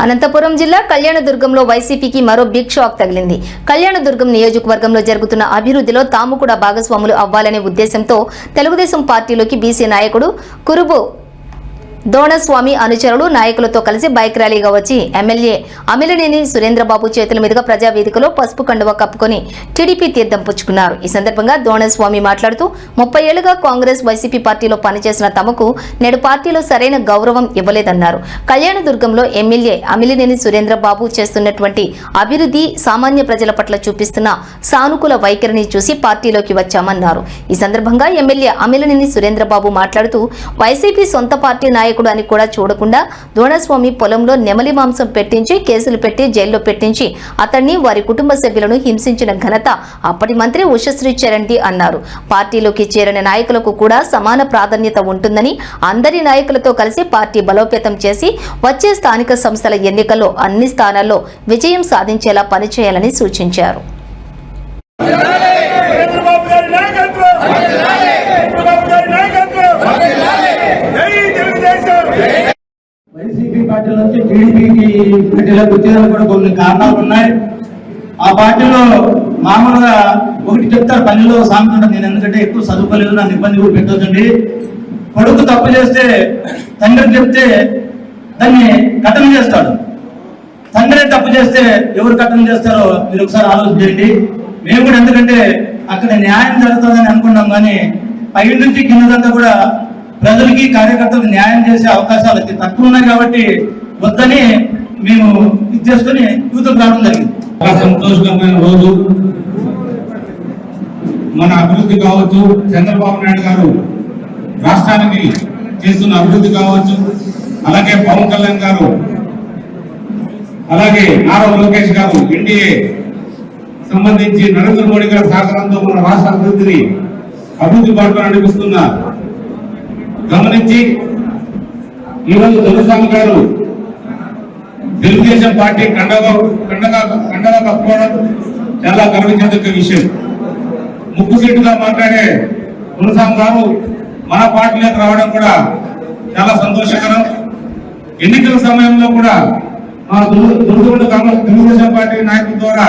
అనంతపురం జిల్లా కళ్యాణదుర్గంలో వైసీపీకి మరో బిగ్ షాక్ తగిలింది. కళ్యాణదుర్గం నియోజకవర్గంలో జరుగుతున్న అభివృద్ధిలో తాము కూడా భాగస్వాములు అవ్వాలనే ఉద్దేశంతో తెలుగుదేశం పార్టీలోకి బీసీ నాయకుడు కురుబు దోణస్వామి అనుచరులు నాయకులతో కలిసి బైక్ ర్యాలీగా వచ్చి ఎమ్మెల్యే అమిలినేని సురేంద్రబాబు చేతుల మీదుగా ప్రజావేదికలో పసుపు కండువా కప్పుకొని టీడీపీ తీర్థం పుచ్చుకున్నారు. ఈ సందర్భంగా దోణస్వామి మాట్లాడుతూ 30 ఏళ్లుగా కాంగ్రెస్ వైసీపీ పార్టీలో పనిచేసిన తమకు నేడు పార్టీలో సరైన గౌరవం ఇవ్వలేదన్నారు. కళ్యాణదుర్గంలో ఎమ్మెల్యే అమిలినేని సురేంద్రబాబు చేస్తున్నటువంటి అభివృద్ధి, సామాన్య ప్రజల పట్ల చూపిస్తున్న సానుకూల వైఖరిని చూసి పార్టీలోకి వచ్చామన్నారు. ఈ సందర్భంగా ఎమ్మెల్యే అమిలినేని సురేంద్రబాబు మాట్లాడుతూ వైసీపీ సొంత పార్టీ నాయకుడు అని కూడా చూడకుండా దోణస్వామి పొలంలో నెమలి మాంసం పెట్టించి కేసులు పెట్టి జైల్లో పెట్టించి అతన్ని, వారి కుటుంబ సభ్యులను హింసించిన ఘనత అప్పటి మంత్రి ఉషశ్రీ చరణ్ది అన్నారు. పార్టీలోకి చేరిన నాయకులకు కూడా సమాన ప్రాధాన్యత ఉంటుందని, అందరి నాయకులతో కలిసి పార్టీ బలోపేతం చేసి వచ్చే స్థానిక సంస్థల ఎన్నికల్లో అన్ని స్థానాల్లో విజయం సాధించేలా పనిచేయాలని సూచించారు. వైసీపీ పార్టీ నుంచి టీడీపీకి పార్టీలోకి వచ్చేదానికి కూడా కొన్ని కారణాలు ఉన్నాయి. ఆ పార్టీలో మామూలుగా ఒకటి చెప్తారు, పనిలో సామెత ఉంటుంది. నేను ఎందుకంటే ఎక్కువ చదువుకోలేదు, నాకు ఇబ్బంది కూడా పెట్టొద్దండి. కొడుకు తప్పు చేస్తే తండ్రికి చెప్తే దాన్ని కథనం చేస్తాడు. తండ్రి తప్పు చేస్తే ఎవరు కథనం చేస్తారో మీరు ఒకసారి ఆలోచన చేయండి. మేము కూడా ఎందుకంటే అక్కడ న్యాయం జరుగుతుందని అనుకున్నాం, కానీ పై నుంచి కిందంతా కూడా ప్రజలకి, కార్యకర్తలకు న్యాయం చేసే అవకాశాలు అతి తక్కువ ఉన్నాయి. కాబట్టి వద్దని మేము ఇది చేసుకుని యూత్కి రావడం జరిగింది. చాలా సంతోషకరమైన రోజు. మన అభివృద్ధి కావచ్చు, చంద్రబాబు నాయుడు గారు రాష్ట్రానికి చేస్తున్న అభివృద్ధి కావచ్చు, అలాగే పవన్ కళ్యాణ్ గారు, అలాగే నారా లోకేష్ గారు, ఎన్డీఏ సంబంధించి నరేంద్ర మోడీ గారి సహకారంతో మన రాష్ట్ర అభివృద్ధి బాటలో నడిపిస్తున్నారు. గమనించి ఈరోజు దొరస్వామి గారు తెలుగుదేశం పార్టీ కండగా కప్పుకోవడం చాలా గర్వించదగ్గ విషయం. ముక్కుసీటుగా మాట్లాడే దొరస్వామి గారు మన పార్టీలోకి రావడం కూడా చాలా సంతోషకరం. ఎన్నికల సమయంలో కూడా మా దుర్గముడు తెలుగుదేశం పార్టీ నాయకుల ద్వారా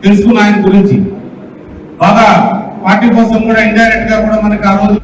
తెలుసుకున్న ఆయన గురించి బాగా పార్టీ కోసం కూడా ఇండైరెక్ట్ గా కూడా మనకి ఆ రోజు